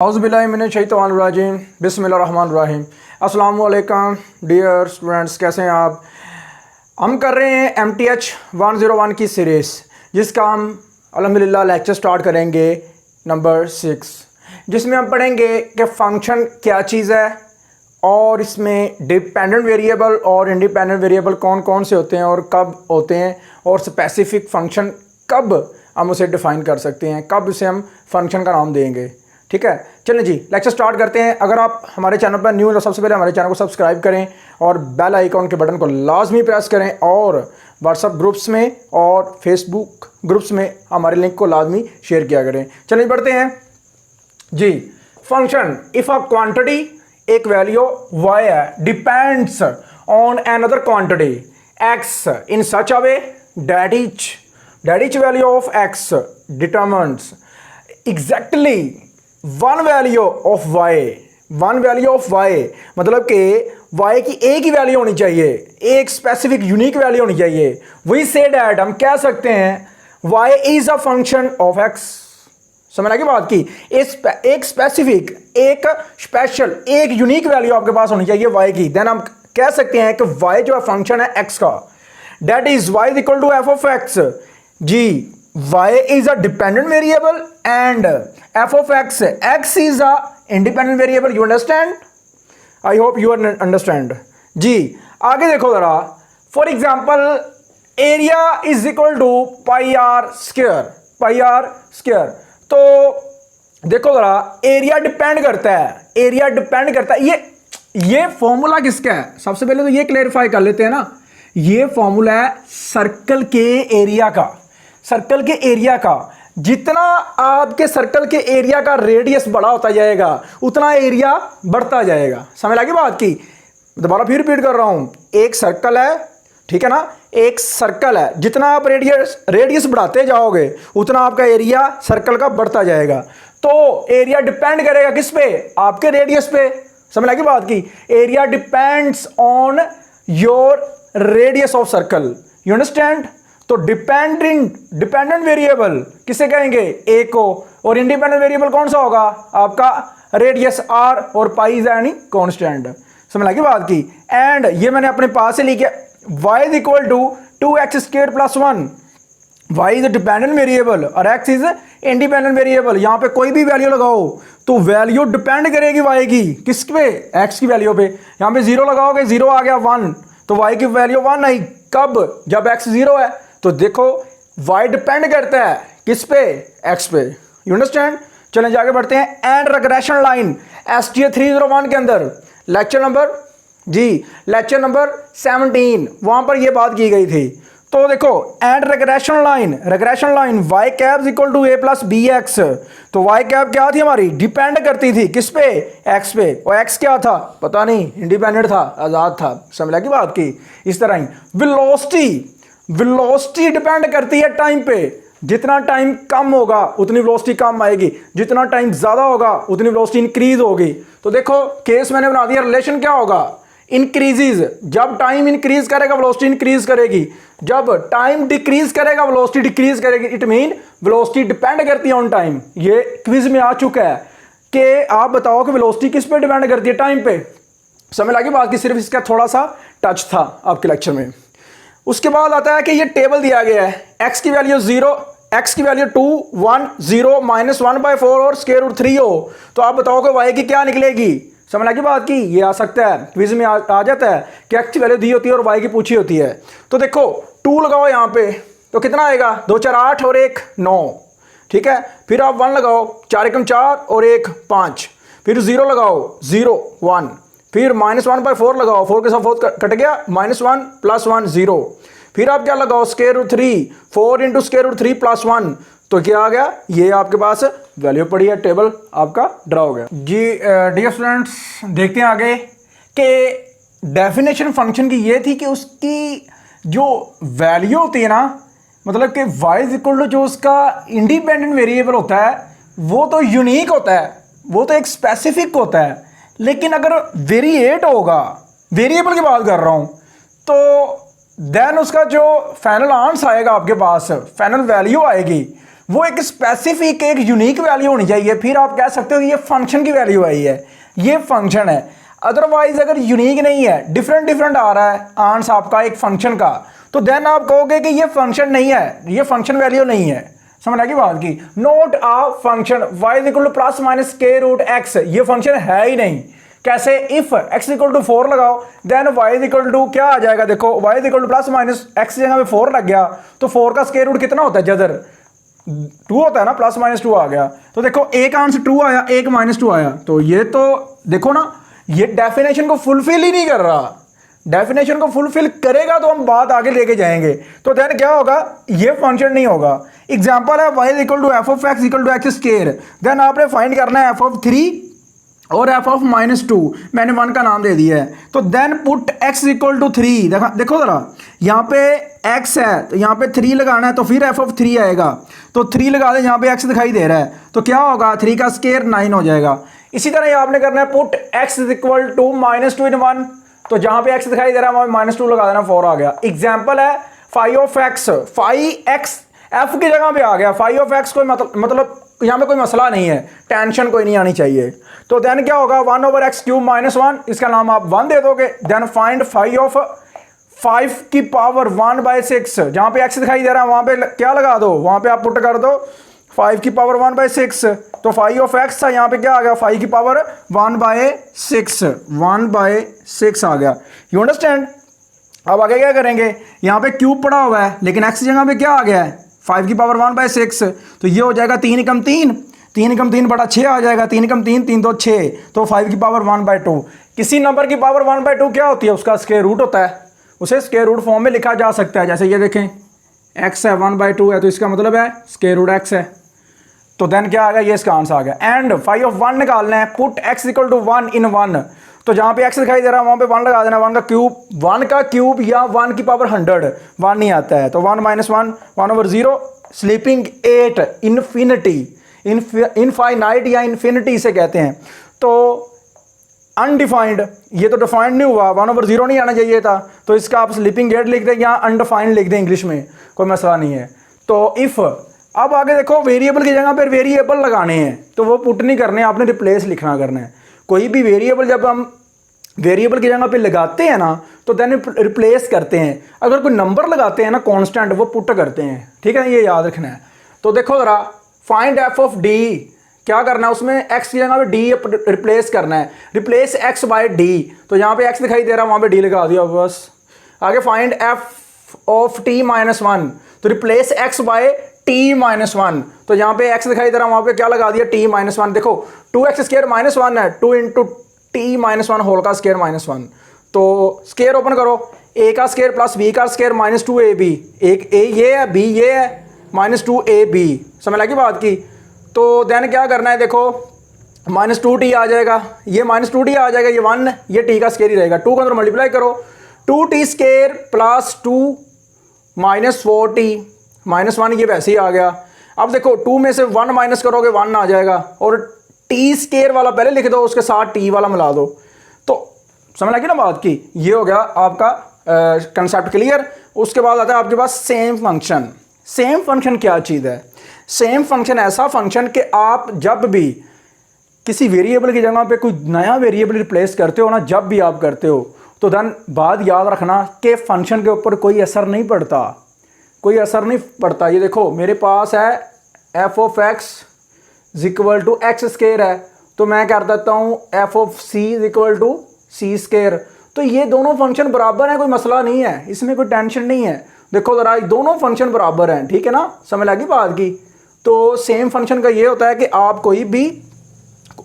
औज़ुबिल्लाहिमिनश्शैतानिर्रजीम बिस्मिल्लाहिर्रहमानिर्रहीम। अस्सलामु अलैकुम डियर स्टूडेंट्स, कैसे हैं आप। हम कर रहे हैं MTH101 की सीरीज़, जिसका हम अल्हम्दुलिल्लाह लेक्चर स्टार्ट करेंगे नंबर 6, जिसमें हम पढ़ेंगे कि फ़ंक्शन क्या चीज़ है और इसमें डिपेंडेंट वेरिएबल और इंडिपेंडेंट वेरिएबल कौन कौन से होते हैं और कब होते हैं, और स्पेसिफिक फ़ंक्शन कब हम उसे डिफ़ाइन कर सकते हैं, कब उसे हम फंक्शन का नाम देंगे। ठीक है, चलें जी लेक्चर स्टार्ट करते हैं। अगर आप हमारे चैनल पर न्यू हो तो सबसे पहले हमारे चैनल को सब्सक्राइब करें और बेल आइकॉन के बटन को लाजमी प्रेस करें, और व्हाट्सएप ग्रुप्स में और फेसबुक ग्रुप्स में हमारे लिंक को लाजमी शेयर किया करें। चलिए बढ़ते हैं जी। फंक्शन, इफ़ अ क्वांटिटी, एक वैल्यू y है, depends on another quantity x in such a way that etch value of x determines exactly one value of y, मतलब कि y की एक ही वैल्यू होनी चाहिए, एक स्पेसिफिक यूनिक वैल्यू होनी चाहिए। वी से डैट, हम कह सकते हैं y is a function of x। समझ लगी बात की। एक स्पेसिफिक, एक स्पेशल, एक यूनिक वैल्यू आपके पास होनी चाहिए y की, देन हम कह सकते हैं कि y जो है फंक्शन है x का। That is y is equal to f of x। जी, y is a dependent variable and f of x is a independent variable. You understand? I hope you understand. जी, आगे देखो जरा। For example area is equal to pi R square. तो देखो जरा, area depend करता है, ये फॉर्मूला किसका है। सबसे पहले तो ये क्लेरिफाई कर लेते हैं ना, ये फॉर्मूला है सर्कल के एरिया का। जितना आपके सर्कल के एरिया का रेडियस बड़ा होता जाएगा उतना एरिया बढ़ता जाएगा। समझ लगी बात की। दोबारा फिर रिपीट कर रहा हूं, एक सर्कल है, ठीक है ना, एक सर्कल है, जितना आप रेडियस बढ़ाते जाओगे उतना आपका एरिया सर्कल का बढ़ता जाएगा। तो एरिया डिपेंड करेगा किस पे, आपके रेडियस पे। समझ लगी बात की। Area depends on your radius of circle. You understand. तो डिपेंडेंट वेरिएबल किसे कहेंगे, ए को, और इंडिपेंडेंट वेरिएबल कौन सा होगा, आपका रेडियस आर और पाई इज एनी कांस्टेंट। समझ लगी बात की। एंड ये मैंने अपने पास से लिखा, y is equal to 2x² + 1। y is dependent variable और x इज इंडिपेंडेंट वेरिएबल। यहां पे कोई भी वैल्यू लगाओ तो वैल्यू डिपेंड करेगी y की, किस पे, x की वैल्यू पे। यहां पे 0 लगाओगे, 0 आ गया 1, तो y की वैल्यू 1 आई। कब, जब x 0 है। तो देखो y डिपेंड करता है किस पे, x पे। You understand. चलें आगे बढ़ते हैं। एंड रिग्रेशन लाइन STA 301 के अंदर लेक्चर नंबर 17 वहां पर यह बात की गई थी। तो देखो, and regression line y cap equal to a + bx। तो y कैप क्या थी हमारी, डिपेंड करती थी किस पे, x पे, और x क्या था पता नहीं, इंडिपेंडेंट था, आजाद था। समझ लगी बात की। इस तरह ही वेलोसिटी डिपेंड करती है टाइम पे। जितना टाइम कम होगा उतनी वेलोसिटी कम आएगी, जितना टाइम ज्यादा होगा उतनी वेलोसिटी इंक्रीज होगी। तो देखो केस मैंने बना दिया, रिलेशन क्या होगा, इंक्रीजेज। जब टाइम इंक्रीज करेगा वेलोसिटी इंक्रीज करेगी, जब टाइम डिक्रीज करेगा वेलोसिटी डिक्रीज करेगी। इट मीन वेलोसिटी डिपेंड करती है ऑन टाइम। ये क्विज में आ चुका है कि आप बताओ कि वेलोसिटी किस पे डिपेंड करती है, टाइम पे। समझ लगी बात की। सिर्फ इसका थोड़ा सा टच था आपके लेक्चर में। उसके बाद आता है कि ये टेबल दिया गया है, x की वैल्यू 0, x की वैल्यू 2, 1, 0, -1/4 और √3 हो, तो आप बताओ कि y की क्या निकलेगी। समझ लगी बात की। ये आ सकता है, क्विज में आ जाता है कि x की वैल्यू दी होती है और y की पूछी होती है। तो देखो 2 लगाओ यहाँ पे, तो कितना आएगा, 2 4 8 और 1 9, ठीक है। फिर आप 1 लगाओ, 4 एकम 4 और 1 5, फिर 0 लगाओ, 0 1, फिर -1/4 लगाओ, 4 के साथ 4 कट गया, -1 + 1 0। फिर आप क्या लगाओ, √3, 4 × √3 + 1, तो क्या आ गया, ये आपके पास वैल्यू पड़ी है, टेबल आपका ड्रा हो गया जी। डियर स्टूडेंट्स, देखते हैं आगे कि डेफिनेशन फंक्शन की ये थी कि उसकी जो वैल्यू होती है ना, मतलब कि y इज इक्वल टू जो उसका इंडिपेंडेंट वेरिएबल होता है वो तो यूनिक होता है, वो तो एक स्पेसिफिक होता है। लेकिन अगर वेरिएट होगा, वेरिएबल की बात कर रहा हूं, तो देन उसका जो फाइनल आंसर आएगा आपके पास, फाइनल वैल्यू आएगी, वो एक स्पेसिफिक एक यूनिक वैल्यू होनी चाहिए, फिर आप कह सकते हो कि ये फंक्शन की वैल्यू आई है, ये फंक्शन है। अदरवाइज अगर यूनिक नहीं है, डिफरेंट डिफरेंट आ रहा है आंसर आपका एक फंक्शन का, तो देन आप कहोगे कि ये फंक्शन नहीं है, ये फंक्शन वैल्यू नहीं है। समझ आएगी बात की। Note a function y equal two plus minus के रूट एक्स, ये फंक्शन है ही नहीं। कैसे? इफ x इक्वल टू 4 लगाओ देन y इक्वल टू क्या आ जाएगा, देखो y equal two plus minus x जगह पे 4 लग गया, तो 4 का स्क्वायर रूट कितना होता है जदर 2 होता है ना, प्लस माइनस 2 आ गया। तो देखो एक आंसर 2 आया, एक -2 आया, तो ये तो देखो ना, ये डेफिनेशन को फुलफिल ही नहीं कर रहा। डेफिनेशन को फुलफिल करेगा तो हम बात आगे लेके जाएंगे। तो देन क्या होगा, ये फंक्शन नहीं होगा। एग्जांपल है y equal to f of x equal to x square, then आपने फाइंड करना है एफ ऑफ 3 और एफ ऑफ -2, मैंने 1 का नाम दे दिया है। तो then put x equal to 3, देखो जरा, यहाँ पे x है तो यहाँ पे 3 लगाना है, तो फिर एफ ऑफ 3 आएगा, तो 3 लगा दे, यहाँ पे x दिखाई दे रहा है, तो क्या होगा 3 का स्क्वायर 9 हो जाएगा। इसी तरह आपने करना है पुट x इक्वल टू -2 इन 1, तो जहां पे x दिखाई दे रहा है वहां -2 लगा देना, 4 आ गया। एग्जांपल है फाइव ऑफ एक्स, f की जगह पे आ गया, फाइव ऑफ एक्स कोई मतलब यहां पे कोई मसला नहीं है, टेंशन कोई नहीं आनी चाहिए। तो देन क्या होगा 1/x³ -1, इसका नाम आप 1 दे दोगे। देन फाइंड फाइव ऑफ 5 की पावर 1/6, जहां पे x दिखाई दे रहा है वहां पे क्या लगा दो, वहां पे आप पुट कर दो 5 की पावर 1/6, तो 5 ऑफ x था, यहाँ पे क्या आ गया 5 की पावर 1/6 आ गया। You understand. अब आगे क्या करेंगे, यहाँ पे क्यूब पड़ा हुआ है लेकिन x जगह पे क्या आ गया है 5 की पावर 1/6, तो ये हो जाएगा 3 × 3, 3 × 3 बटा 6 आ जाएगा, 3 × 3 3 2 6, तो 5 की पावर 1/2। किसी नंबर की पावर 1/2 क्या होती है, उसका स्क्वायर रूट होता है, उसे स्क्वायर रूट फॉर्म में लिखा जा सकता है। जैसे ये देखें x है 1/2 है, तो इसका मतलब है स्क्वायर रूट x है, तो देन क्या आ गया, ये इसका आंसर आ गया। एंड फाइव ऑफ 1 निकालना है, पुट x इक्वल टू 1 इन 1, तो जहां पे x दिखाई दे रहा है वहां पे 1 लगा देना, 1 का क्यूब या 1 की पावर 100, 1 नहीं आता है, तो 1 - 1 1/0, स्लीपिंग 8, इन्फिनिटी, इनफाइनाइट या इन्फिनिटी इसे कहते हैं। तो अनडिफाइंड, ये तो डिफाइंड नहीं हुआ, 1/0 नहीं आना चाहिए था, तो इसका आप स्लीपिंग 8 लिख दें या अनडिफाइंड लिख दें, इंग्लिश में कोई मसला नहीं है। तो इफ अब आगे देखो वेरिएबल की जगह पर वेरिएबल लगाने हैं, तो वो पुट नहीं करने, आपने रिप्लेस लिखना करना है। कोई भी वेरिएबल जब हम वेरिएबल की जगह पे लगाते हैं ना, तो देन रिप्लेस करते हैं। अगर कोई नंबर लगाते हैं ना कांस्टेंट, वो पुट करते हैं, ठीक है, ये याद रखना है। तो देखो जरा, फाइंड एफ ऑफ डी, क्या करना है उसमें, x की जगह पे डी रिप्लेस करना है, रिप्लेस x बाय डी, तो यहाँ पे x दिखाई दे रहा है वहाँ पे डी लगा दिया बस। आगे फाइंड एफ ऑफ t -1, तो रिप्लेस x बाय t -1, तो यहाँ पे x दिखाई दे रहा है वहाँ पे क्या लगा दिया t -1। देखो 2x² -1 है, 2 × t -1 होल का स्क्वायर -1, तो स्क्वायर ओपन करो, a का स्क्वायर प्लस b का स्क्वायर -2ab, एक a ये है b ये है -2ab, समझ लगी बात की। तो देन क्या करना है, देखो -2t आ जाएगा, ये -2t आ जाएगा, ये 1, ये t का स्क्वायर ही रहेगा, 2 को अंदर मल्टीप्लाई करो, 2t² प्लस 2 -4t -1, ये वैसे ही आ गया। अब देखो 2 में से 1 माइनस करोगे 1 आ जाएगा, और t² वाला पहले लिख दो, उसके साथ t वाला मिला दो, तो समझ लगी ना बात की। ये हो गया आपका कंसेप्ट क्लियर। उसके बाद आता है आपके पास सेम फंक्शन। सेम फंक्शन क्या चीज़ है, सेम फंक्शन ऐसा फंक्शन कि आप जब भी किसी वेरिएबल की जगह पे कोई नया वेरिएबल रिप्लेस करते हो ना, जब भी आप करते हो, तो देन बात याद रखना कि फंक्शन के ऊपर कोई असर नहीं पड़ता, कोई असर नहीं पड़ता। ये देखो मेरे पास है f of x equal to x square है, तो मैं कर देता हूँ f of c equal to c square, तो ये दोनों फंक्शन बराबर हैं, कोई मसला नहीं है, इसमें कोई टेंशन नहीं है। देखो ज़रा, दोनों फंक्शन बराबर हैं, ठीक है ना, समझ लगी बात की। तो सेम फंक्शन का ये होता है कि आप कोई भी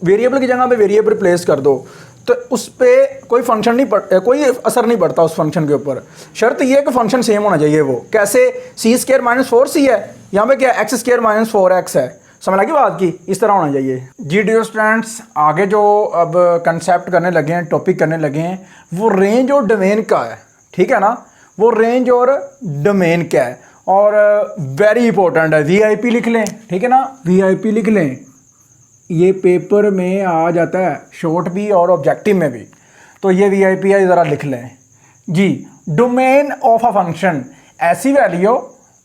वेरिएबल की जगह पे वेरिएबल प्लेस कर दो, तो उस पर कोई फंक्शन नहीं कोई असर नहीं पड़ता उस फंक्शन के ऊपर। शर्त ये है कि फंक्शन सेम होना चाहिए। वो कैसे, c² -4c है, यहाँ पे क्या x² -4x है, समझ लगी बात की, इस तरह होना चाहिए। जी डियर स्टूडेंट्स, आगे जो अब कंसेप्ट करने लगे हैं, टॉपिक करने लगे हैं, वो रेंज और डोमेन का है, ठीक है ना, वो रेंज और डोमेन क्या है, और वेरी इंपॉर्टेंट है, VIP लिख लें, ठीक है ना, VIP लिख लें, ये पेपर में आ जाता है, शॉर्ट भी और ऑब्जेक्टिव में भी, तो ये VIP है, ज़रा लिख लें जी। डोमेन ऑफ अ फंक्शन, ऐसी वैल्यू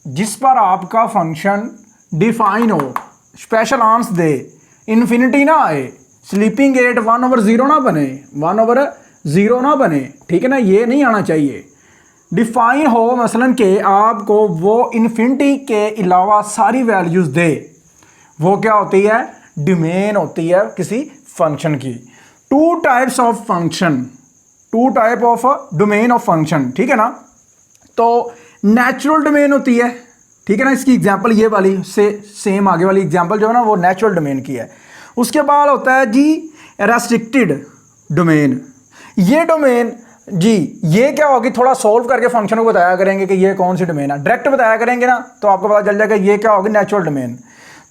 जिस पर आपका फंक्शन डिफाइन हो, स्पेशल आंसर दे, इन्फिनिटी ना आए, स्लीपिंग 8 1/0 ना बने, 1/0 ना बने, ठीक है ना, ये नहीं आना चाहिए। डिफाइन हो मसलन कि आपको वो इन्फिनिटी के अलावा सारी वैल्यूज़ दे, वो क्या होती है, डोमेन होती है किसी फंक्शन की। Two types of function, two type of domain of function, ठीक है ना। तो नेचुरल डोमेन होती है, ठीक है ना, इसकी एग्जांपल ये वाली से सेम आगे वाली एग्जांपल जो है ना वो नेचुरल डोमेन की है। उसके बाद होता है जी रेस्ट्रिक्टेड डोमेन। ये डोमेन जी ये क्या होगी, थोड़ा सोल्व करके फंक्शन को बताया करेंगे कि ये कौन सी डोमेन है, डायरेक्ट बताया करेंगे ना तो आपको पता चल जाएगा ये क्या होगी, नेचुरल डोमेन।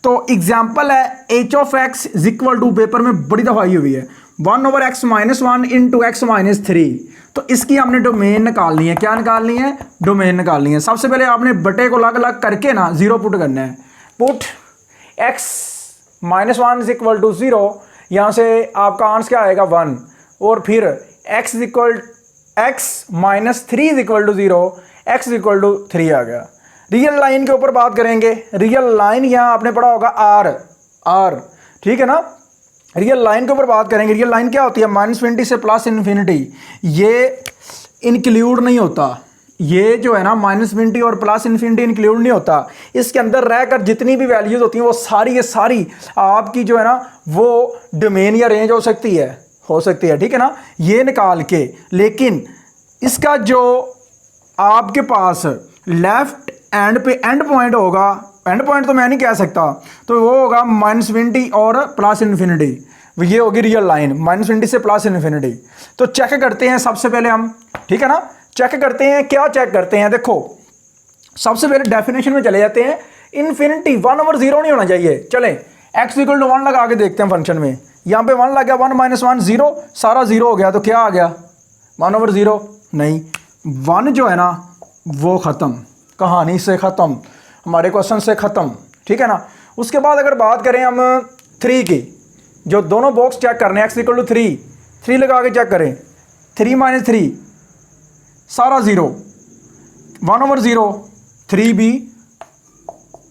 तो एग्जाम्पल है h of x is equal to, paper में बड़ी दफा आई हुई है 1/x-1 इंटू x-3। तो इसकी हमने डोमेन निकालनी है, क्या निकालनी है, डोमेन निकालनी है। सबसे पहले आपने बटे को अलग अलग करके ना जीरो पुट करना है, put x-1 is equal to 0, यहाँ से आपका आंसर क्या आएगा 1, और फिर x-3 is equal to 0, x equal to 3 आ गया। रियल लाइन के ऊपर बात करेंगे, रियल लाइन यहाँ आपने पढ़ा होगा r, ठीक है ना। रियल लाइन के ऊपर बात करेंगे, रियल लाइन क्या होती है, -20 से +∞, ये इंक्लूड नहीं होता, ये जो है ना -20 और +∞ इंक्लूड नहीं होता, इसके अंदर रहकर जितनी भी वैल्यूज होती हैं वो सारी ये सारी आपकी जो है ना वो डोमेन या रेंज हो सकती है, ठीक है ना, ये निकाल के। लेकिन इसका जो आपके पास लेफ्ट एंड पे एंड पॉइंट होगा, एंड पॉइंट तो मैं नहीं कह सकता, तो वो होगा -20 और +∞, ये होगी रियल लाइन -20 से +∞। तो चेक करते हैं सबसे पहले हम, ठीक है ना, चेक करते हैं, क्या चेक करते हैं, देखो सबसे पहले डेफिनेशन में चले जाते हैं, इन्फिनिटी 1/0 नहीं होना चाहिए। चलें x = 1 लगा के देखते हैं फंक्शन में, यहाँ पे 1 लग गया, 1 - 1 0, सारा 0 हो गया, तो क्या आ गया 1/0 नहीं, 1 जो है ना वो ख़त्म, कहानी से ख़त्म, हमारे क्वेश्चन से ख़त्म, ठीक है ना। उसके बाद अगर बात करें हम 3 की, जो दोनों बॉक्स चेक करने हैं, x = 3 लगा के चेक करें, 3 - 3 सारा 0, 1/0, 3 भी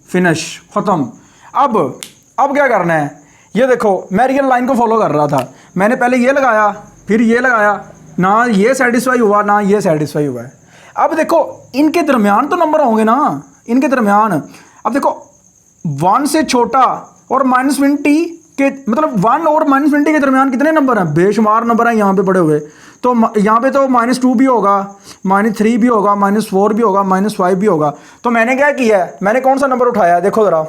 फिनिश, ख़त्म। अब क्या करना है, ये देखो मैं रियल लाइन को फॉलो कर रहा था, मैंने पहले ये लगाया फिर ये लगाया, ना ये सेटिस्फाई हुआ ना ये सेटिस्फाई हुआ है। अब देखो इनके दरमियान तो नंबर होंगे ना, इनके दरमियान, अब देखो 1 से छोटा और -20 के, मतलब 1 और -20 के दरमियान कितने नंबर हैं, बेशुमार नंबर हैं यहाँ पे पड़े हुए। तो यहाँ पे तो -2 भी होगा, -3 भी होगा, -4 भी होगा, -5 भी होगा। तो मैंने क्या किया है, मैंने कौन सा नंबर उठाया, देखो ज़रा,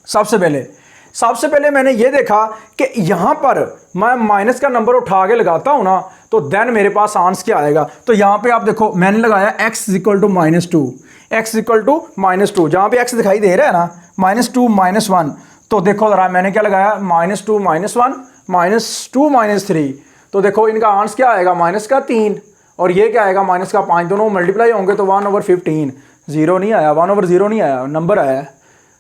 सबसे पहले मैंने ये देखा कि यहाँ पर मैं माइनस का नंबर उठा के लगाता हूँ ना, तो देन मेरे पास आंसर क्या आएगा। तो यहाँ पे आप देखो मैंने लगाया x = -2, x = -2, जहाँ पे x दिखाई दे रहा है ना, -2 -1, तो देखो ज़रा मैंने क्या लगाया, -2 -1 -2 -3, तो देखो इनका आंसर क्या आएगा, -3, और ये क्या आएगा, -5, दोनों मल्टीप्लाई होंगे तो 1/15, 0 नहीं आया, 1/0 नहीं आया, नंबर आया।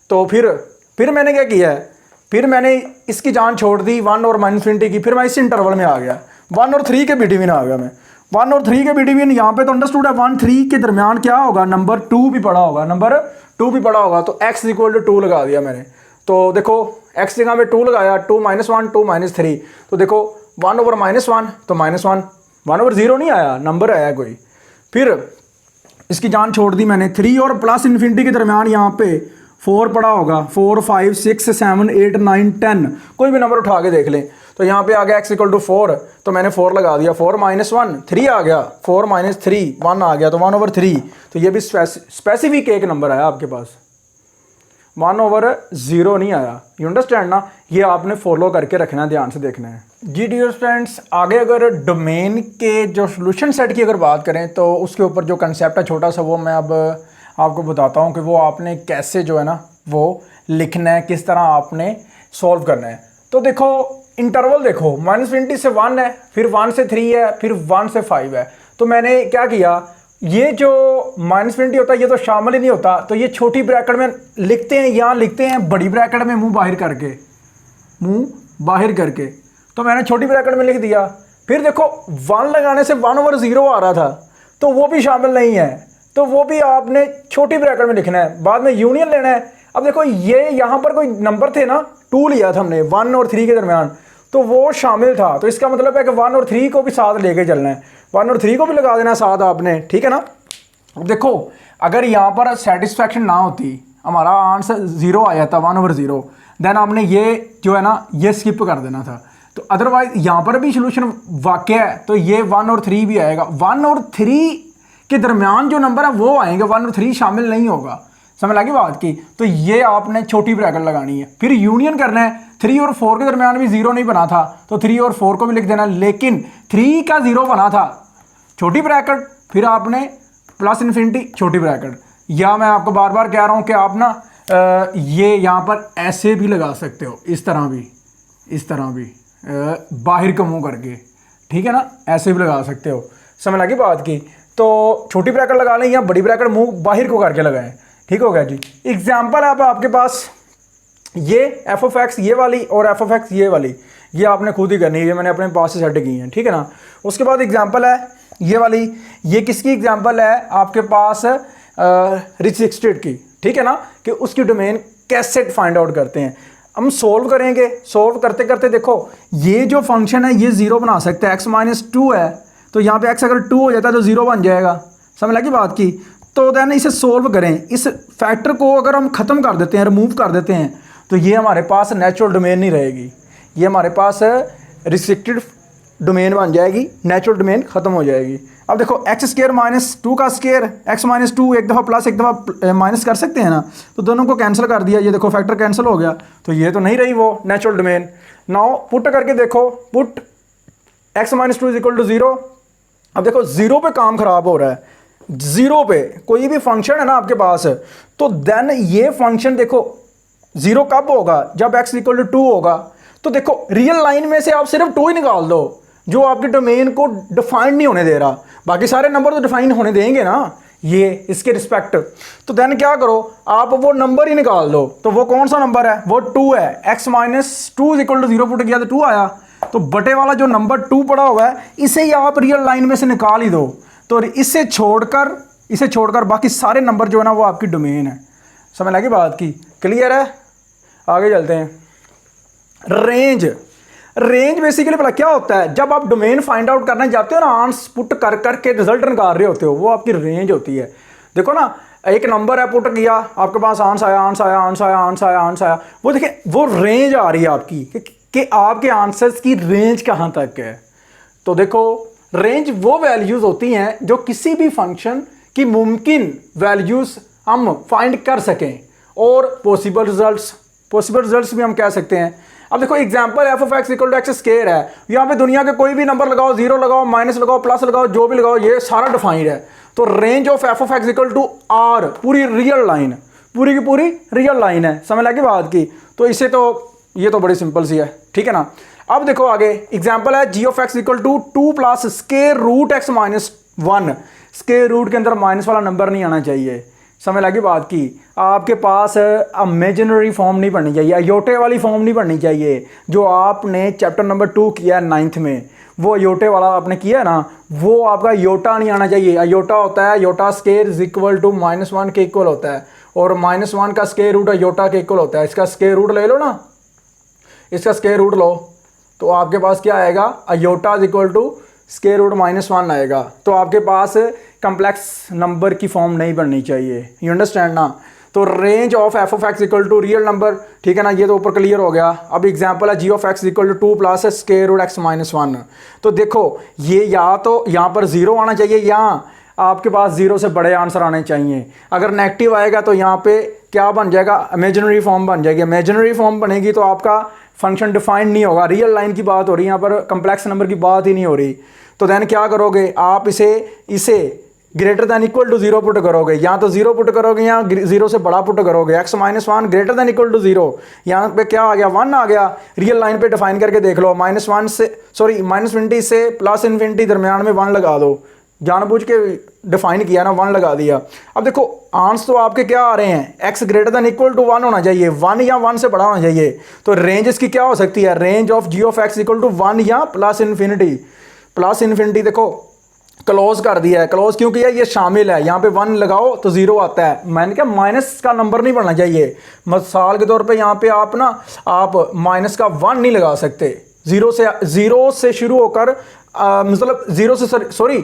तो फिर मैंने क्या किया है, फिर मैंने इसकी जान छोड़ दी 1 और -20 की, फिर मैं इस इंटरवल में आ गया, 1 और 3 के बिटवीन आ गया मैं, 1 और 3 के बिटवीन, यहाँ पे तो अंडरस्टूड है 1 3 के दरमियान क्या होगा, नंबर 2 भी पड़ा होगा, तो x = 2 लगा दिया मैंने। तो देखो x जगह में 2 लगाया, 2 - 1 2 -3, तो देखो 1 over -1 तो -1, 1/0 नहीं आया, नंबर आया कोई। फिर इसकी जान छोड़ दी मैंने, 3 और +∞ के दरमियान यहाँ पे 4 पड़ा होगा, 4 5 6 7 8 9 10, कोई भी नंबर उठा के देख लें। तो यहाँ पे आ गया x = 4, तो मैंने 4 लगा दिया, 4 - 1 3 आ गया, 4 - 3 1 आ गया, तो 1/3, तो ये भी स्पेसिफिक एक नंबर आया आपके पास, 1/0 नहीं आया। यू अंडरस्टैंड ना, ये आपने फॉलो करके रखना है, ध्यान से देखना है जी डियर फ्रेंड्स। आगे अगर डोमेन के जो सोल्यूशन सेट की अगर बात करें तो उसके ऊपर जो कंसेप्ट है छोटा सा, वो मैं अब आपको बताता हूँ कि वो आपने कैसे जो है ना वो लिखना है, किस तरह आपने सॉल्व करना है। तो देखो इंटरवल देखो, -20 से 1 है, फिर 1 से 3 है, फिर 1 से 5 है। तो मैंने क्या किया, ये जो -20 होता है ये तो शामिल ही नहीं होता, तो ये छोटी ब्रैकेट में लिखते हैं, यहाँ लिखते हैं बड़ी ब्रैकेट में मुंह बाहर करके, तो मैंने छोटी ब्रैकेट में लिख दिया। फिर देखो 1 लगाने से 1/0 आ रहा था, तो वो भी शामिल नहीं है, तो वो भी आपने छोटी ब्रैकेट में लिखना है, बाद में यूनियन लेना है। अब देखो ये यहाँ पर कोई नंबर थे ना, 2 लिया था हमने 1 और 3 के दरमियान, तो वो शामिल था, तो इसका मतलब है कि 1 और 3 को भी साथ लेके चलना है, 1 और 3 को भी लगा देना साथ आपने, ठीक है ना। अब देखो अगर यहाँ पर सेटिस्फैक्शन ना होती, हमारा आंसर 0 आ जाता 1/0, देन आपने ये जो है ना ये स्किप कर देना था। तो अदरवाइज यहाँ पर भी सोल्यूशन वाकई है, तो ये 1 और 3 भी आएगा, 1 और 3 के दरमियान जो नंबर है वो आएंगे, 1 और 3 शामिल नहीं होगा। समझ लगी बात की। तो ये आपने छोटी ब्रैकेट लगानी है, फिर यूनियन करना है। 3 और 4 के दरमियान भी 0 नहीं बना था, तो 3 और 4 को भी लिख देना, लेकिन 3 का 0 बना था, छोटी ब्रैकेट, फिर आपने प्लस इन्फिनिटी छोटी ब्रैकेट। या मैं आपको बार बार कह रहा हूँ कि आप ना ये यहाँ पर ऐसे भी लगा सकते हो, इस तरह भी, इस तरह भी बाहर का मुंह करके, ठीक है ना, ऐसे भी लगा सकते हो। समझ लगी बात की। तो छोटी ब्रैकेट लगा लें या बड़ी ब्रैकेट मुंह बाहर को करके लगाएं, ठीक हो गया जी। एग्जाम्पल आप आपके पास ये एफ ऑफ एक्स ये वाली और एफ ऑफ एक्स ये वाली, ये आपने खुद ही करनी है, ये मैंने अपने पास से सेट की है, ठीक है ना। उसके बाद एग्जाम्पल है ये वाली, ये किसकी एग्जाम्पल है आपके पास रिस्ट्रिक्टेड की, ठीक है ना, कि उसकी डोमेन कैसे फाइंड आउट करते हैं। हम सोल्व करेंगे, सोल्व करते करते देखो ये जो फंक्शन है ये 0 बना सकते हैं, x-2 है, तो यहाँ पे x अगर 2 हो जाता है तो 0 बन जाएगा। समझ लगी बात की। तो देन इसे सोल्व करें, इस फैक्टर को अगर हम ख़त्म कर देते हैं, रिमूव कर देते हैं, तो ये हमारे पास नेचुरल डोमेन नहीं रहेगी, ये हमारे पास रिस्ट्रिक्टेड डोमेन बन जाएगी, नेचुरल डोमेन ख़त्म हो जाएगी। अब देखो x² - 2 का स्क्वायर, x-2 एक दफ़ा प्लस एक दफ़ा माइनस कर सकते हैं ना, तो दोनों को कैंसिल कर दिया, ये देखो फैक्टर कैंसिल हो गया, तो ये तो नहीं रही वो नेचुरल डोमेन। नाउ पुट करके देखो, पुट x-2 = 0। अब देखो 0 पे काम ख़राब हो रहा है, 0 पे कोई भी फंक्शन है ना आपके पास, तो देन ये फंक्शन देखो 0 कब होगा, जब x = 2 होगा। तो देखो रियल लाइन में से आप सिर्फ 2 ही निकाल दो, जो आपके डोमेन को डिफाइन नहीं होने दे रहा, बाकी सारे नंबर तो डिफाइन होने देंगे ना ये इसके रिस्पेक्ट। तो देन क्या करो, आप वो नंबर ही निकाल दो। तो वो कौन सा नंबर है, वो 2 है। x-2 = 0 पुट किया तो 2 आया, तो बटे वाला जो नंबर 2 पड़ा हुआ है इसे ही आप रियल लाइन में से निकाल ही दो। तो इसे छोड़कर बाकी सारे नंबर जो है ना वो आपकी डोमेन है। समझ लगी बात की, क्लियर है। आगे चलते हैं। रेंज बेसिकली भला क्या होता है, जब आप डोमेन फाइंड आउट करना जाते हो ना, आंस पुट कर करके रिजल्ट निकाल रहे होते हो, वो आपकी रेंज होती है। देखो ना, एक नंबर है, पुट किया, आपके पास आंस आया, वो देखिए वो रेंज आ रही है आपकी कि आपके आंसर्स की रेंज कहाँ तक है। तो देखो रेंज वो वैल्यूज होती हैं जो किसी भी फंक्शन की मुमकिन वैल्यूज हम फाइंड कर सकें, और पॉसिबल रिजल्ट्स भी हम कह सकते हैं। अब देखो example f of x = x² है, यहाँ पे दुनिया के कोई भी नंबर लगाओ, 0 लगाओ, माइनस लगाओ, प्लस लगाओ, जो भी लगाओ, ये सारा डिफाइंड है। तो range of f of x = r, पूरी रियल लाइन, पूरी की पूरी रियल लाइन है। समझ लगी बात की। तो इसे तो ये तो बड़ी सिंपल सी है, ठीक है ना। अब देखो आगे एग्जाम्पल है g of x = 2 + √x-1। Square root के अंदर माइनस वाला नंबर नहीं आना चाहिए। समझ लगी बात की। आपके पास इमेजिनरी फॉर्म नहीं पढ़नी चाहिए, अयोटे वाली फॉर्म नहीं पढ़नी चाहिए, जो आपने चैप्टर नंबर 2 किया 9th में, वो अयोटे वाला आपने किया ना, वो आपका योटा नहीं आना चाहिए। अयोटा होता है, योटा स्क्वायर = -1 के इक्वल होता है, और -1 का स्क्वायर रूट अयोटा के इक्वल होता है। इसका स्क्वायर रूट ले लो ना, इसका स्क्वायर रूट लो, तो आपके पास क्या आएगा, अयोटा = स्क्वायर रूट -1 आएगा। तो आपके पास कम्प्लेक्स नंबर की फॉर्म नहीं बननी चाहिए, यू अंडरस्टैंड ना। तो range of f of x = real number, ठीक है ना, ये तो ऊपर क्लियर हो गया। अब एग्जांपल है g of x = 2 + square root x-1। तो देखो ये या तो यहाँ पर 0 आना चाहिए, या आपके पास 0 से बड़े आंसर आने चाहिए। अगर नेगेटिव आएगा तो यहाँ पे क्या बन जाएगा, इमेजिनरी फॉर्म बन जाएगी। इमेजिनरी फॉर्म बनेगी तो आपका फंक्शन डिफाइंड नहीं होगा, रियल लाइन की बात हो रही है, यहाँ पर कम्प्लेक्स नंबर की बात ही नहीं हो रही। तो देन क्या करोगे आप, इसे greater than equal to 0 put करोगे, या तो 0 पुट करोगे या 0 से बड़ा पुट करोगे। x-1 greater than equal to 0, यहाँ पे क्या आ गया, 1 आ गया। रियल लाइन पे डिफाइन करके देख लो, -1 से -∞ से +∞ दरमियान में 1 लगा दो, जानबूझ के डिफाइन किया ना, 1 लगा दिया। अब देखो आंस तो आपके क्या आ रहे हैं, x greater than equal to 1 होना चाहिए, 1 या 1 से बड़ा होना चाहिए। तो रेंज इसकी क्या हो सकती है, range of g of x = 1 या +∞। देखो क्लोज कर दिया है। क्लोज क्यों किया? ये शामिल है, यहाँ पे 1 लगाओ तो 0 आता है। मैंने कहा माइनस का नंबर नहीं पढ़ना चाहिए। मिसाल के तौर पे यहाँ पे आप माइनस का 1 नहीं लगा सकते। जीरो से शुरू होकर मतलब जीरो से sorry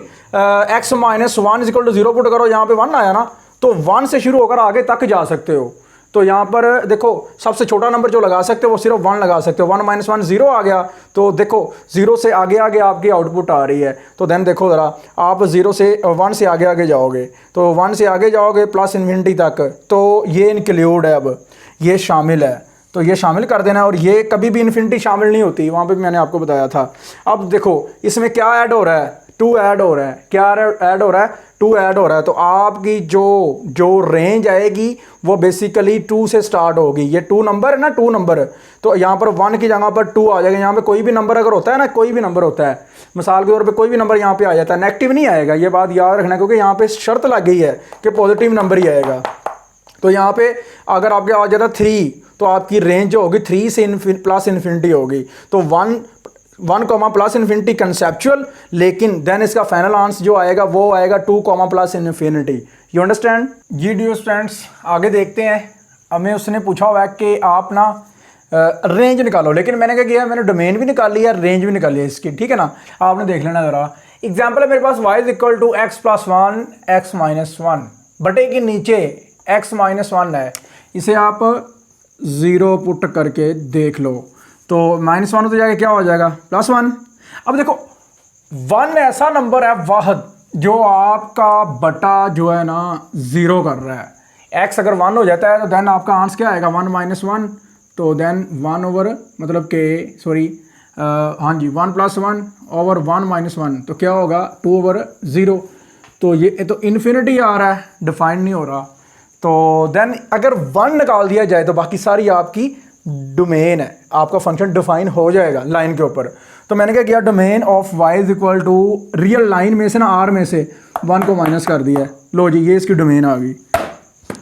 x minus 1 is equal to 0 put करो, यहाँ पे 1 आया ना, तो 1 से शुरू होकर आगे तक जा सकते हो। तो यहाँ पर देखो सबसे छोटा नंबर जो लगा सकते हो वो सिर्फ 1 लगा सकते हो। 1 माइनस 1 0 आ गया, तो देखो 0 से आगे आगे आपकी आउटपुट आ रही है। तो देन देखो ज़रा, आप 1 से आगे आगे जाओगे, तो 1 से आगे जाओगे प्लस इन्फिनिटी तक, तो ये इंक्लूड है, अब ये शामिल है, तो ये शामिल कर देना। और ये कभी भी इन्फिनिटी शामिल नहीं होती, वहाँ पे भी मैंने आपको बताया था। अब देखो इसमें क्या ऐड हो रहा है? 2 ऐड हो रहा है। क्या ऐड हो रहा है? 2 ऐड हो रहा है। तो आपकी जो रेंज आएगी वो बेसिकली 2 से स्टार्ट होगी। ये 2 नंबर है ना, 2 नंबर, तो यहाँ पर 1 की जगह पर 2 आ जाएगा। यहाँ पे कोई भी नंबर अगर होता है ना, कोई भी नंबर होता है, मिसाल के तौर पे कोई भी नंबर यहाँ पे आ जाता है, नेगेटिव नहीं आएगा, ये बात याद रखना, क्योंकि यहाँ पे शर्त लग गई है कि पॉजिटिव नंबर ही आएगा। तो यहाँ पे अगर आपके आ जाता 3, तो आपकी रेंज जो होगी 3 से प्लस इन्फिनिटी होगी। तो 1 कॉमा प्लस इन्फिनिटी कंसेप्चुअल, लेकिन देन इसका फाइनल आंसर जो आएगा वो आएगा 2 comma plus infinity. You understand ji dear students? आगे देखते हैं। हमें उसने पूछा हुआ है कि आप ना रेंज निकालो, लेकिन मैंने क्या किया, मैंने डोमेन भी निकाल लिया, रेंज भी निकाल लिया इसकी, ठीक है ना। आपने देख लेना ज़रा। एग्जाम्पल है मेरे पास y is equal to x plus 1 x minus 1 बटे के नीचे x माइनस 1 है, इसे आप 0 पुट करके देख लो, तो -1 तो जाके क्या हो जाएगा? +1। अब देखो 1 ऐसा नंबर है वाहद जो आपका बटा जो है ना 0 कर रहा है। x अगर 1 हो जाता है तो देन आपका आंसर क्या आएगा? 1 माइनस 1, तो देन 1 ओवर मतलब के सॉरी हाँ जी 1 + 1 ओवर 1 माइनस 1, तो क्या होगा? 2 ओवर 0। तो ये तो इन्फिनिटी आ रहा है, डिफाइन नहीं हो रहा। तो देन अगर 1 निकाल दिया जाए तो बाकी सारी आपकी डोमेन है, आपका फंक्शन डिफाइन हो जाएगा लाइन के ऊपर। तो मैंने क्या किया, domain of y is equal to real line में से ना r में से 1 को माइनस कर दिया है। लो जी ये इसकी डोमेन आ गई।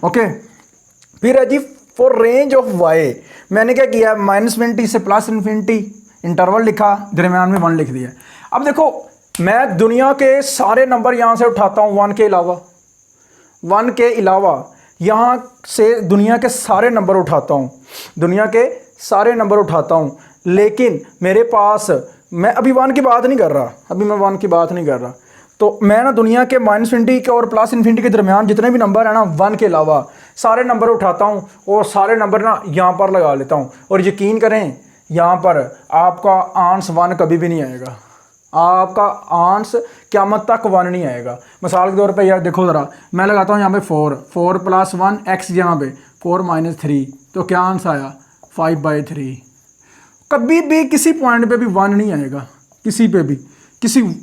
ओके, फिर है जी फॉर रेंज ऑफ y, मैंने क्या किया, -∞ से प्लस इन्फिनिटी इंटरवल लिखा, दरम्यान में 1 लिख दिया। अब देखो मैं दुनिया के सारे नंबर यहाँ से उठाता हूँ 1 के अलावा यहाँ से दुनिया के सारे नंबर उठाता हूँ, लेकिन मेरे पास, मैं अभी 1 की बात नहीं कर रहा, तो मैं ना दुनिया के -∞ के और प्लस इन्फिनिटी के दरमियान जितने भी नंबर है ना 1 के अलावा सारे नंबर उठाता हूँ और सारे नंबर ना यहाँ पर लगा लेता हूँ। और यकीन करें यहाँ पर आपका आंसर 1 कभी भी नहीं आएगा, आपका आंसर क़यामत तक 1 नहीं आएगा। मिसाल के तौर पे यार देखो ज़रा, मैं लगाता हूँ यहाँ पे 4 + 1 x, यहाँ पे 4 - 3, तो क्या आंसर आया? 5/3। कभी भी किसी पॉइंट पे भी 1 नहीं आएगा, किसी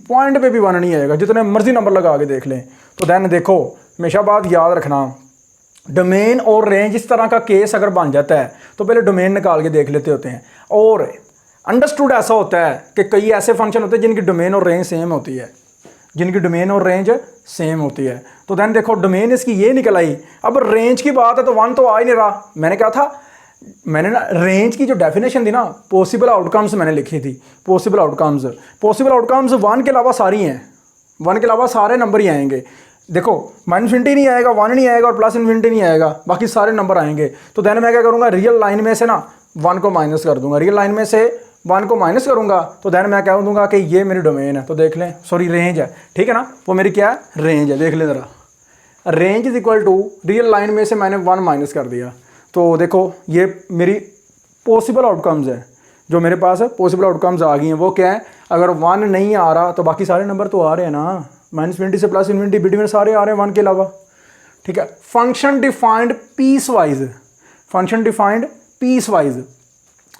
पॉइंट पे भी 1 नहीं आएगा, जितने मर्जी नंबर लगा के देख लें। तो देन देखो हमेशा बात याद रखना, डोमेन और रेंज इस तरह का केस अगर बन जाता है तो पहले डोमेन निकाल के देख लेते होते हैं। और अंडरस्टूड ऐसा होता है कि कई ऐसे फंक्शन होते हैं जिनकी डोमेन और रेंज सेम होती है, तो देन देखो डोमेन इसकी ये निकल आई। अब रेंज की बात है तो 1 तो आ ही नहीं रहा। मैंने कहा था, मैंने ना रेंज की जो डेफिनेशन थी ना, पॉसिबल आउटकम्स मैंने लिखी थी। पॉसिबल आउटकम्स 1 के अलावा सारी हैं, 1 के अलावा सारे नंबर ही आएंगे। देखो -∞ नहीं आएगा, 1 नहीं आएगा और प्लस इन्फिनिटी नहीं आएगा, बाकी सारे नंबर आएंगे। तो देन मैं क्या करूँगा, रियल लाइन में से ना 1 को माइनस कर दूंगा, तो देन मैं कह दूंगा कि ये मेरी डोमेन है। तो देख लें, सॉरी रेंज है, ठीक है ना, वो मेरी क्या है? रेंज है। देख लें ज़रा, range is equal to real line में से मैंने 1 माइनस कर दिया। तो देखो ये मेरी पॉसिबल आउटकम्स है, जो मेरे पास है पॉसिबल आउटकम्स आ गई हैं। वो क्या है, अगर 1 नहीं आ रहा तो बाकी सारे नंबर तो आ रहे हैं ना, -∞ से प्लस इन्फिनिटी बिटवीन सारे आ रहे हैं 1 के अलावा, ठीक है। फंक्शन डिफाइंड पीस वाइज,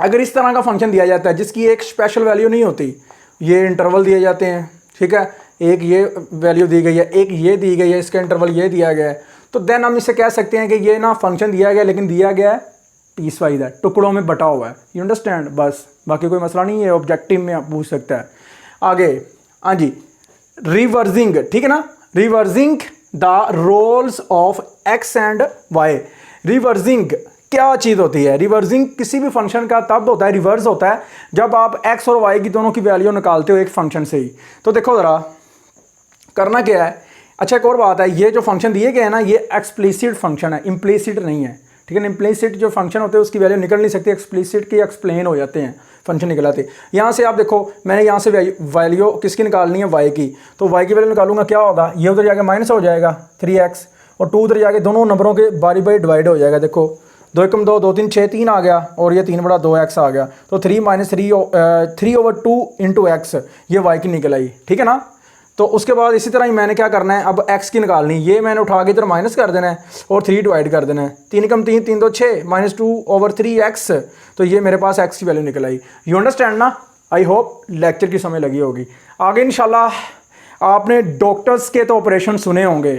अगर इस तरह का फंक्शन दिया जाता है जिसकी एक स्पेशल वैल्यू नहीं होती, ये इंटरवल दिए जाते हैं, ठीक है, एक ये वैल्यू दी गई है, एक ये दी गई है, इसका इंटरवल ये दिया गया है, तो देन हम इसे कह सकते हैं कि ये ना फंक्शन दिया गया, लेकिन दिया गया है पीस वाइज है, टुकड़ों में बटा हुआ है। You understand? बस बाकी कोई मसला नहीं है, ऑब्जेक्टिव में आप पूछ सकता है। आगे हाँ जी, रिवर्सिंग, ठीक है ना, reversing the roles of x and y. Reversing क्या चीज़ होती है? रिवर्सिंग किसी भी फंक्शन का तब होता है, रिवर्स होता है जब आप एक्स और वाई की दोनों की वैल्यू निकालते हो एक फंक्शन से ही। तो देखो ज़रा, करना क्या है। अच्छा एक और बात है, ये जो फंक्शन दिए गए हैं ना, ये एक्सप्लिसिट फंक्शन है, इम्प्लिसिट नहीं है, ठीक है ना। इम्प्लिसिट जो फंक्शन होते हैं उसकी वैल्यू निकल नहीं सकती, एक्सप्लिसिट की एक्सप्लेन हो जाते हैं, फंक्शन निकल आते हैं। यहाँ से आप देखो, मैंने यहाँ से वैल्यू किसकी निकालनी है, वाई की, तो वाई की वैल्यू निकालूंगा, क्या होगा, ये उधर जाके माइनस हो जाएगा 3x, और 2 उधर जाके दोनों नंबरों के बारी बारी डिवाइड हो जाएगा। देखो 2 एकम 2, 2 3 6, 3 आ गया, और ये 3 बड़ा 2x आ गया, तो 3 - 3/2 इंटू एक्स, ये y की निकल आई, ठीक है ना। तो उसके बाद इसी तरह ही मैंने क्या करना है, अब x की निकालनी, ये मैंने उठा के इधर माइनस कर देना है और 3 डिवाइड कर देना है, 3 एकम 3, 3 2 6, -2/3x, तो ये मेरे पास x की वैल्यू निकल आई। यू अंडरस्टैंड ना। आई होप लेक्चर की समय लगी होगी। आगे इंशाल्लाह आपने डॉक्टर्स के तो ऑपरेशन सुने होंगे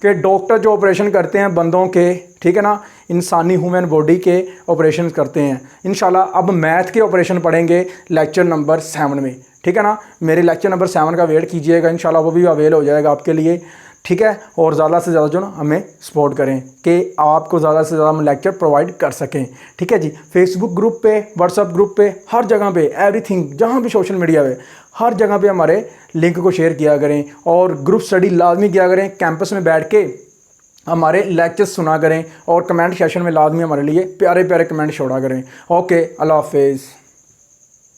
कि डॉक्टर जो ऑपरेशन करते हैं बंदों के, ठीक है ना, इंसानी ह्यूमन बॉडी के ऑपरेशन करते हैं। इंशाल्लाह अब मैथ के ऑपरेशन पढ़ेंगे लेक्चर नंबर 7 में, ठीक है ना। मेरे लेक्चर नंबर 7 का वेट कीजिएगा, इंशाल्लाह वो भी अवेल हो जाएगा आपके लिए, ठीक है। और ज़्यादा से ज़्यादा जो ना हमें सपोर्ट करें कि आपको ज़्यादा से ज़्यादा हम लेक्चर प्रोवाइड कर सकें, ठीक है जी। फेसबुक ग्रुप पे, व्हाट्सअप ग्रुप पे, हर जगह पे, एवरीथिंग, जहाँ भी सोशल मीडिया पे, हर जगह पे हमारे लिंक को शेयर किया करें, और ग्रुप स्टडी लाजमी किया करें। कैंपस में बैठ के हमारे लेक्चर्स सुना करें, और कमेंट सेशन में लाजमी हमारे लिए प्यारे प्यारे कमेंट छोड़ा करें। ओके, अल्लाह हाफिज़।